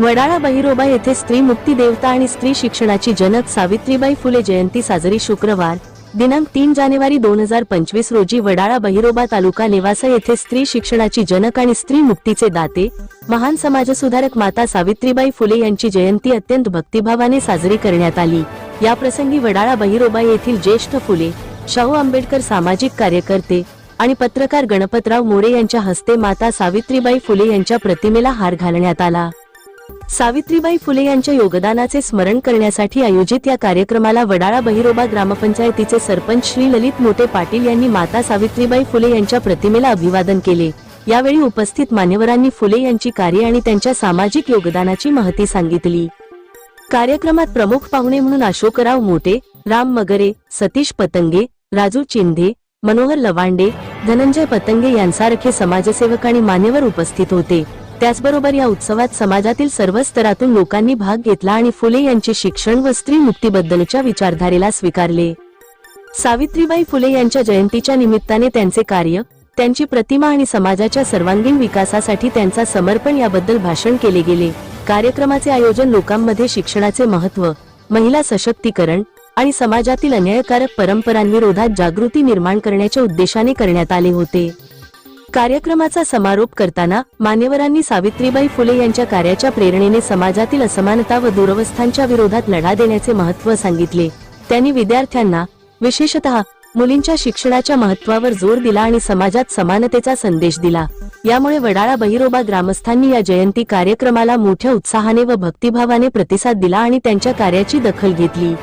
वडाळा बहिरोबा येथे स्त्री मुक्ती देवता आणि स्त्री शिक्षणाची जनक सावित्रीबाई फुले जयंती साजरी शुक्रवार दिनांक 3 जानेवारी 2025 रोजी वडाळा बहिरोबा तालुका नेवासा येथे स्त्री शिक्षणाची जनक आणि स्त्री मुक्तीचे दाते महान समाजसुधारक माता सावित्रीबाई फुले यांची जयंती अत्यंत भक्तिभावाने साजरी करण्यात आली। या प्रसंगी वडाळा बहिरोबा येथील ज्येष्ठ फुले शाहू आंबेडकर सामाजिक कार्यकर्ते आणि पत्रकार गणपतराव मोरे यांच्या हस्ते माता सावित्रीबाई फुले यांच्या प्रतिमेला हार घालण्यात आला। सावित्रीबाई फुले यांच्या योगदानाचे स्मरण करण्यासाठी आयोजित या कार्यक्रमाला वडाळा बहिरोबा ग्रामपंचायतीचे सरपंच श्री ललित मोठे पाटील यांनी माता सावित्रीबाई फुले यांच्या प्रतिमेला अभिवादन केले। यावेळी उपस्थित मान्यवरांनी फुले यांची कार्य आणि त्यांच्या सामाजिक योगदानाची महती सांगितली। कार्यक्रमात प्रमुख पाहुणे म्हणून अशोकराव मोठे, राम मगरे, सतीश पतंगे, राजू चिंधे, मनोहर लवांडे, धनंजय पतंगे यांसारखे समाजसेवक आणि मान्यवर उपस्थित होते। त्याचबरोबर या उत्सवात समाजातील सर्व स्तरातून लोकांनी भाग घेतला आणि फुले यांचे शिक्षण व स्त्री मुक्तीबद्दलच्या विचारधारेला स्वीकारले। सावित्रीबाई फुले यांच्या जयंतीच्या निमित्ताने त्यांचे कार्य, त्यांची प्रतिमा आणि समाजाच्या सर्वांगीण विकासासाठी त्यांचा समर्पण याबद्दल भाषण केले गेले। कार्यक्रमाचे आयोजन लोकांमध्ये शिक्षणाचे महत्त्व, महिला सशक्तीकरण आणि समाजातील अन्यायकारक परंपरांविरोधात जागृती निर्माण करण्याच्या उद्देशाने करण्यात आले होते। कार्यक्रमाचा समारोप करताना मान्यवरांनी सावित्रीबाई फुले यांच्या कार्याच्या प्रेरणेने समाजातील असमानता व दुरवस्थांच्या विरोधात लढा देण्याचे महत्त्व सांगितले। त्यांनी विद्यार्थ्यांना, विशेषतः मुलींच्या शिक्षणाच्या महत्त्वावर जोर दिला आणि समाजात समानतेचा संदेश दिला। यामुळे वडाळा बहिरोबा ग्रामस्थांनी या जयंती कार्यक्रमाला मोठ्या उत्साहाने व भक्तिभावाने प्रतिसाद दिला आणि त्यांच्या कार्याची दखल घेतली।